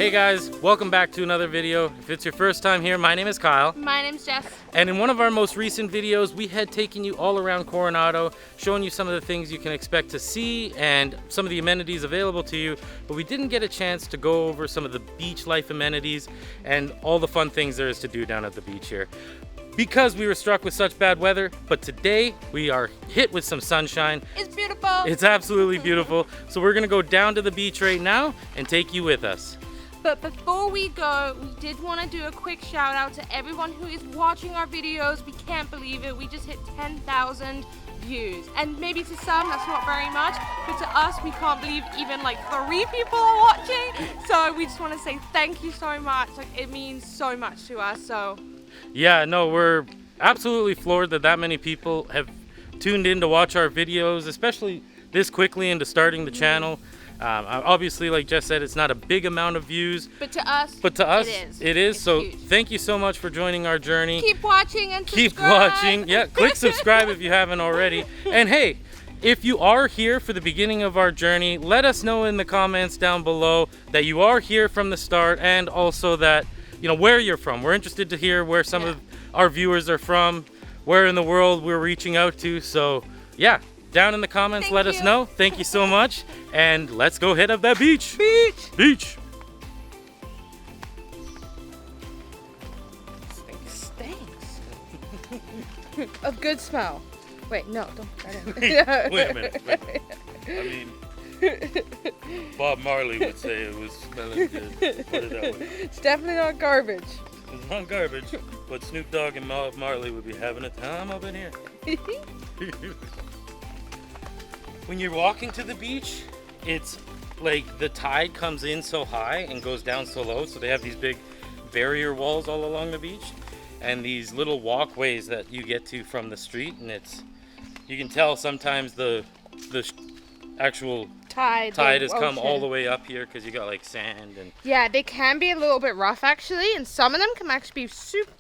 Hey guys, welcome back to another video. If it's your first time here, my name is Kyle. My name's Jess. And in one of our most recent videos, we had taken you all around Coronado, showing you some of the things you can expect to see and some of the amenities available to you, but we didn't get a chance to go over some of the beach life amenities and all the fun things there is to do down at the beach here, because we were struck with such bad weather. But today we are hit with some sunshine. It's beautiful. It's absolutely beautiful. So we're gonna go down to the beach right now and take you with us. But before we go, we did want to do a quick shout out to everyone who is watching our videos. We can't believe it. We just hit 10,000 views. And maybe to some that's not very much, but to us we can't believe even like 3 people are watching. So we just want to say thank you so much. Like, it means so much to us. So yeah, no, we're absolutely floored that that many people have tuned in to watch our videos, especially this quickly into starting the channel. Obviously, like Jess said, it's not a big amount of views, but to us it is. So huge. thank you so much for joining our journey. Keep watching and subscribe. Keep watching. Yeah, click subscribe if you haven't already. And hey, if you are here for the beginning of our journey, let us know in the comments down below that you are here from the start, and also that, you know, where you're from. We're interested to hear where some of our viewers are from, where in the world we're reaching out to. So yeah, down in the comments, let us know. Thank you so much, and let's go hit up that beach. Beach. Stinks. A good smell. Wait, no, don't try to. Wait a minute. I mean, Bob Marley would say it was smelling good. Put it that way. It's definitely not garbage. It's not garbage, but Snoop Dogg and Bob Marley would be having a time up in here. When you're walking to the beach, it's like the tide comes in so high and goes down so low. So they have these big barrier walls all along the beach, and these little walkways that you get to from the street. And you can tell sometimes the actual tide has come all the way up here because you got like sand and. Yeah, they can be a little bit rough actually, and some of them can actually be super.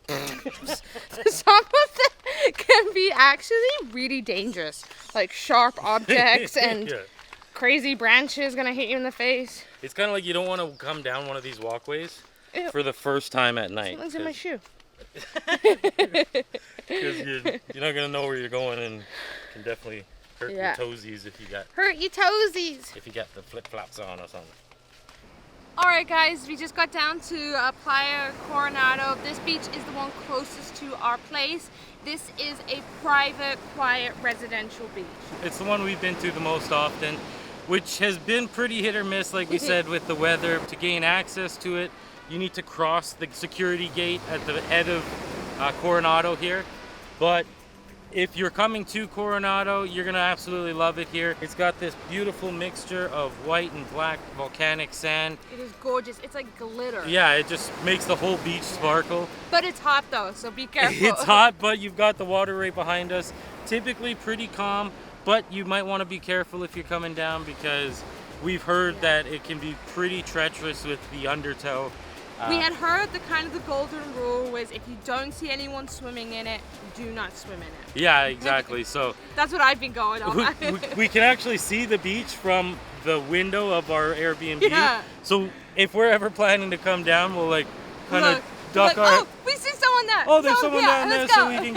Some of them can be actually really dangerous, like sharp objects and crazy branches gonna hit you in the face. It's kind of like you don't want to come down one of these walkways for the first time at night. Something's in my shoe. Because you're not gonna know where you're going, and can definitely hurt your toesies if you got the flip flops on or something. Alright guys, we just got down to Playa, Coronado. This beach is the one closest to our place. This is a private, quiet, residential beach. It's the one we've been to the most often, which has been pretty hit or miss, like we said, with the weather. To gain access to it, you need to cross the security gate at the head of Coronado here. But if you're coming to Coronado, you're gonna absolutely love it here. It's got this beautiful mixture of white and black volcanic sand. It is gorgeous. It's like glitter. Yeah, it just makes the whole beach sparkle. But it's hot though, so be careful. It's hot, but you've got the water right behind us. Typically pretty calm, but you might want to be careful if you're coming down, because we've heard that it can be pretty treacherous with the undertow. We had heard the golden rule was if you don't see anyone swimming in it, do not swim in it. Yeah, exactly. So that's what I've been going on. we can actually see the beach from the window of our Airbnb. Yeah. So if we're ever planning to come down, we'll like kind of duck our. Oh, we see someone there. Oh, there's someone down there, so we can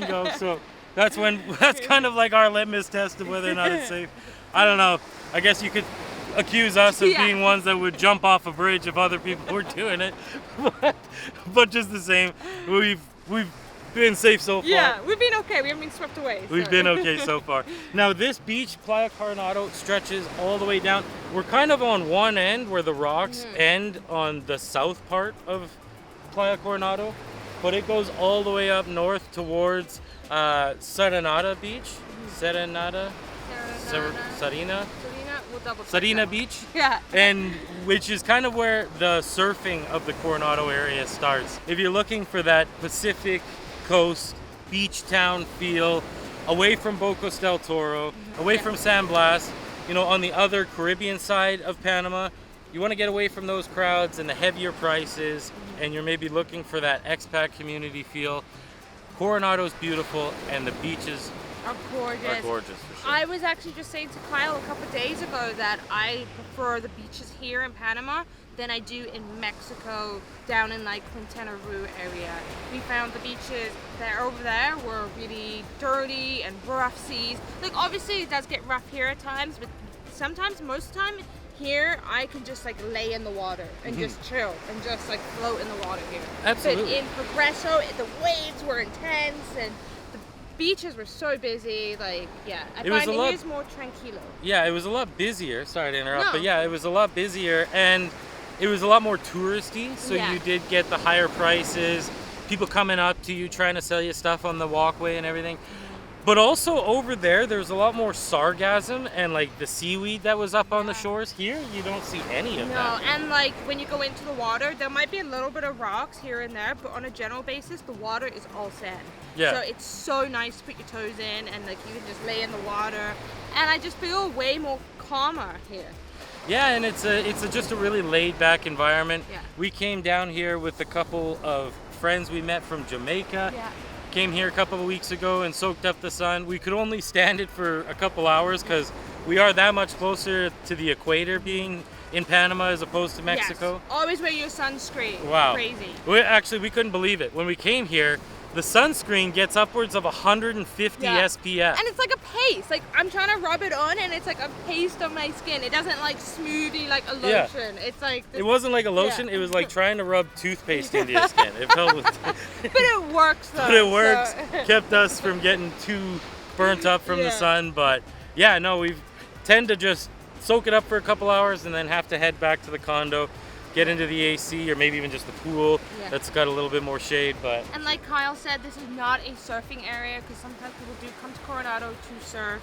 go. So that's kind of like our litmus test of whether or not it's safe. I don't know. I guess you could accuse us of being ones that would jump off a bridge if other people were doing it, but just the same, we've been safe so far. Yeah, we've been okay. We haven't been swept away. So. We've been okay so far. Now this beach, Playa Coronado, stretches all the way down. We're kind of on one end where the rocks end on the south part of Playa Coronado, but it goes all the way up north towards Serenada Beach. Sarina Beach, and which is kind of where the surfing of the Coronado area starts. If you're looking for that Pacific Coast beach town feel, away from Bocas del Toro, away from San Blas, you know, on the other Caribbean side of Panama, you want to get away from those crowds and the heavier prices, and you're maybe looking for that expat community feel. Coronado's beautiful, and the beaches are gorgeous. Are gorgeous for sure. I was actually just saying to Kyle a couple of days ago that I prefer the beaches here in Panama than I do in Mexico, down in like Quintana Roo area. We found the beaches that over there were really dirty and rough seas. Like obviously it does get rough here at times, but sometimes, most of the time, here I can just like lay in the water and just chill and just like float in the water here. Absolutely. But in Progreso, the waves were intense and the beaches were so busy. Like, yeah, I find it here's more tranquilo. Yeah, it was a lot busier. Sorry to interrupt, No. but yeah, it was a lot busier and it was a lot more touristy. So Yeah. you did get the higher prices, people coming up to you trying to sell you stuff on the walkway and everything. But also over there's a lot more sargassum and like the seaweed that was up on the shores. Here, you don't see any of that. No, and like when you go into the water, there might be a little bit of rocks here and there, but on a general basis, the water is all sand. Yeah. So it's so nice to put your toes in and like you can just lay in the water. And I just feel way more calmer here. Yeah, and it's just a really laid back environment. Yeah. We came down here with a couple of friends we met from Jamaica. Yeah. Came here a couple of weeks ago and soaked up the sun. We could only stand it for a couple hours because we are that much closer to the equator being in Panama as opposed to Mexico. Yes. Always wear your sunscreen. Wow. Crazy. We couldn't believe it. When we came here, the sunscreen gets upwards of 150 SPF. And it's like a paste. Like I'm trying to rub it on and it's like a paste on my skin. It doesn't like smoothie like a lotion. It's like It wasn't like a lotion, it was like trying to rub toothpaste into your skin. It felt But it works though. But it works. So. Kept us from getting too burnt up from the sun. But yeah, no, we tend to just soak it up for a couple hours and then have to head back to the condo, get into the AC or maybe even just the pool that's got a little bit more shade. But and like Kyle said, this is not a surfing area because sometimes people do come to Coronado to surf.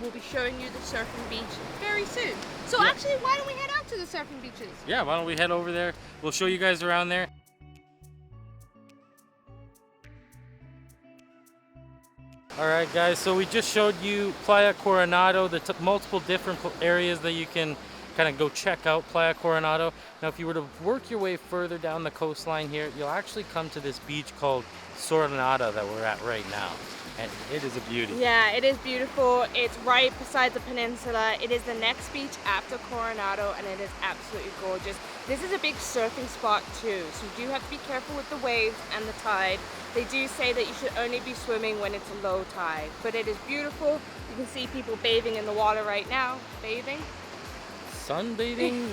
We'll be showing you the surfing beach very soon. So actually, why don't we head out to the surfing beaches? Yeah, why don't we head over there? We'll show you guys around there. All right, guys, so we just showed you Playa Coronado, the multiple different areas that you can kind of go check out Playa Coronado. Now, if you were to work your way further down the coastline here, you'll actually come to this beach called Coronado that we're at right now. And it is a beauty. Yeah, it is beautiful. It's right beside the peninsula. It is the next beach after Coronado, and it is absolutely gorgeous. This is a big surfing spot too, so you do have to be careful with the waves and the tide. They do say that you should only be swimming when it's a low tide, but it is beautiful. You can see people bathing in the water right now. Bathing? Sunbathing,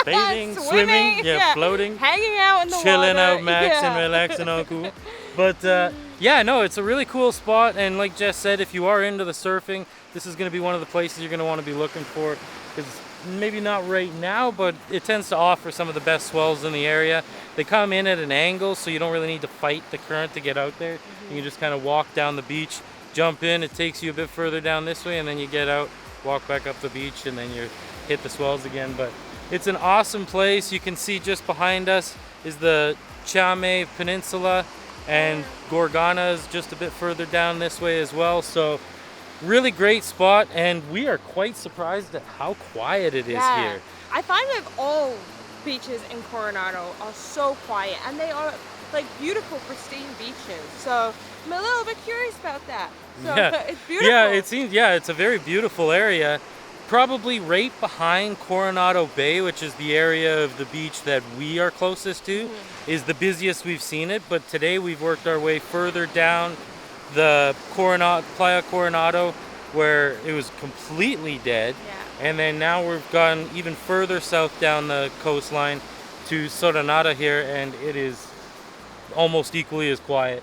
bathing, swimming, floating, hanging out in the chilling water. out, maxing, relaxing, all cool. But yeah, no, it's a really cool spot, and like Jess said, if you are into the surfing, this is going to be one of the places you're going to want to be looking for. Because maybe not right now, but it tends to offer some of the best swells in the area. They come in at an angle, so you don't really need to fight the current to get out there. You can just kind of walk down the beach, jump in, it takes you a bit further down this way, and then you get out, walk back up the beach, and then you hit the swells again. But it's an awesome place. You can see just behind us is the CHAME Peninsula, and Gorgana is just a bit further down this way as well. So really great spot, and we are quite surprised at how quiet it is here. I find that all beaches in Coronado are so quiet, and they are like beautiful, pristine beaches. So I'm a little bit curious about that. So it's beautiful. Yeah, it seems, it's a very beautiful area. Probably right behind Coronado Bay, which is the area of the beach that we are closest to, is the busiest we've seen it. But today we've worked our way further down the Playa Coronado, where it was completely dead. And then now we've gone even further south down the coastline to Coronado here, and it is almost equally as quiet.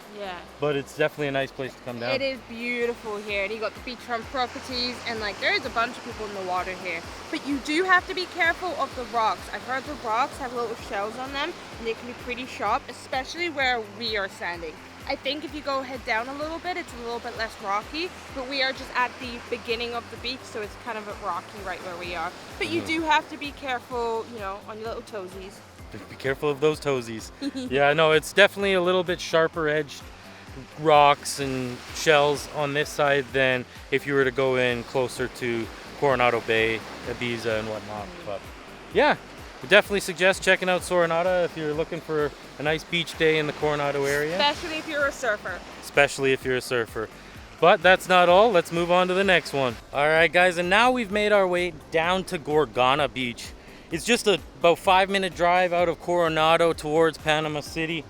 But it's definitely a nice place to come down. It is beautiful here, and you got the beachfront properties, and like there's a bunch of people in the water here. But you do have to be careful of the rocks. I've heard the rocks have little shells on them, and they can be pretty sharp, especially where we are standing. I think if you go head down a little bit, it's a little bit less rocky, but we are just at the beginning of the beach, so it's kind of rocky right where we are. But you do have to be careful, you know, on your little toesies. Be careful of those toesies. Yeah, no, it's definitely a little bit sharper edged rocks and shells on this side than if you were to go in closer to Coronado Bay, Ibiza and whatnot. But yeah, we definitely suggest checking out Coronado if you're looking for a nice beach day in the Coronado area. Especially if you're a surfer. Especially if you're a surfer. But that's not all. Let's move on to the next one. All right, guys, and now we've made our way down to Gorgona Beach. It's just about 5-minute drive out of Coronado towards Panama City.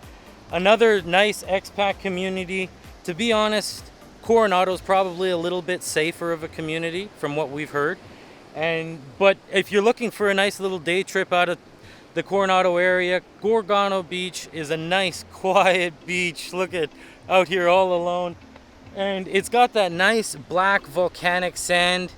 Another nice expat community. To be honest, Coronado's probably a little bit safer of a community from what we've heard. But if you're looking for a nice little day trip out of the Coronado area, Gorgona Beach is a nice quiet beach. Look at out here all alone. And it's got that nice black volcanic sand,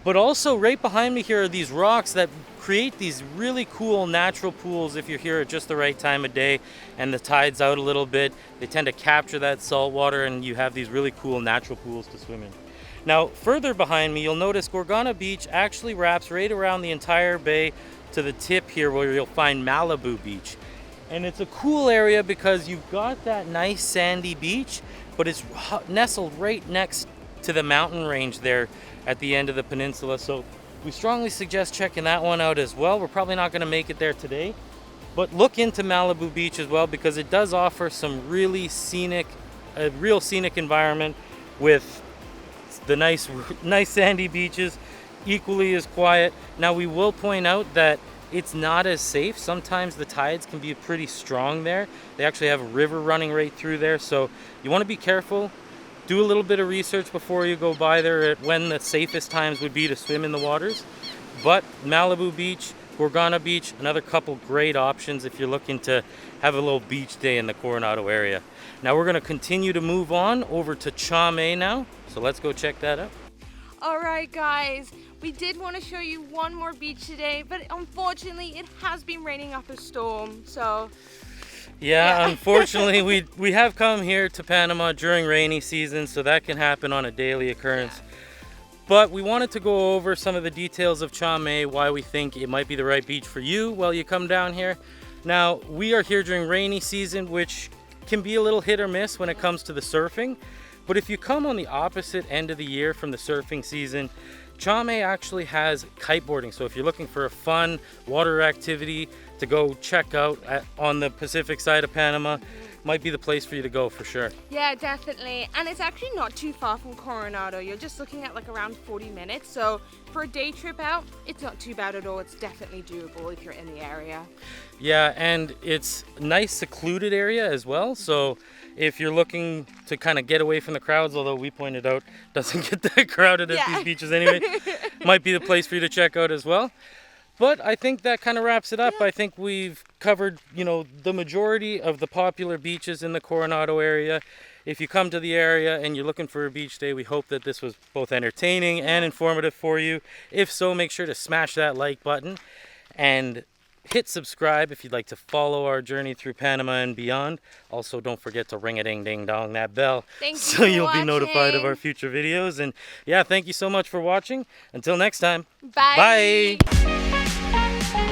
but also right behind me here are these rocks that create these really cool natural pools if you're here at just the right time of day and the tide's out a little bit. They tend to capture that salt water and you have these really cool natural pools to swim in. Now, further behind me, you'll notice Gorgona Beach actually wraps right around the entire bay to the tip here where you'll find MALIBU Beach. And it's a cool area because you've got that nice sandy beach, but it's nestled right next to the mountain range there at the end of the peninsula. So we strongly suggest checking that one out as well. We're probably not going to make it there today, but look into MALIBU Beach as well because it does offer some really a real scenic environment with the nice sandy beaches, equally as quiet. Now we will point out that it's not as safe. Sometimes the tides can be pretty strong there. They actually have a river running right through there, so you want to be careful. Do a little bit of research before you go by there at when the safest times would be to swim in the waters. But MALIBU Beach, Gorgona Beach, another couple great options if you're looking to have a little beach day in the Coronado area. Now we're going to continue to move on over to CHAME now, so let's go check that out. All right, guys, we did want to show you one more beach today, but unfortunately it has been raining up a storm, so yeah. Unfortunately we have come here to Panama during rainy season, so that can happen on a daily occurrence. But we wanted to go over some of the details of CHAME, why we think it might be the right beach for you while you come down here. Now, we are here during rainy season, which can be a little hit or miss when it comes to the surfing. But if you come on the opposite end of the year from the surfing season, CHAME actually has kiteboarding. So if you're looking for a fun water activity to go check out on the Pacific side of Panama, might be the place for you to go for sure. Yeah, definitely. And it's actually not too far from Coronado. You're just looking at like around 40 minutes. So for a day trip out, it's not too bad at all. It's definitely doable if you're in the area. Yeah, and it's a nice secluded area as well. So if you're looking to kind of get away from the crowds, although we pointed out doesn't get that crowded at these beaches anyway, might be the place for you to check out as well. But I think that kind of wraps it up. I think we've covered, the majority of the popular beaches in the Coronado area. If you come to the area and you're looking for a beach day, we hope that this was both entertaining and informative for you. If so, make sure to smash that like button and hit subscribe if you'd like to follow our journey through Panama and beyond. Also, don't forget to ring-a-ding-ding-dong that bell so you'll be notified of our future videos. And yeah, thank you so much for watching. Until next time. Bye. Bye.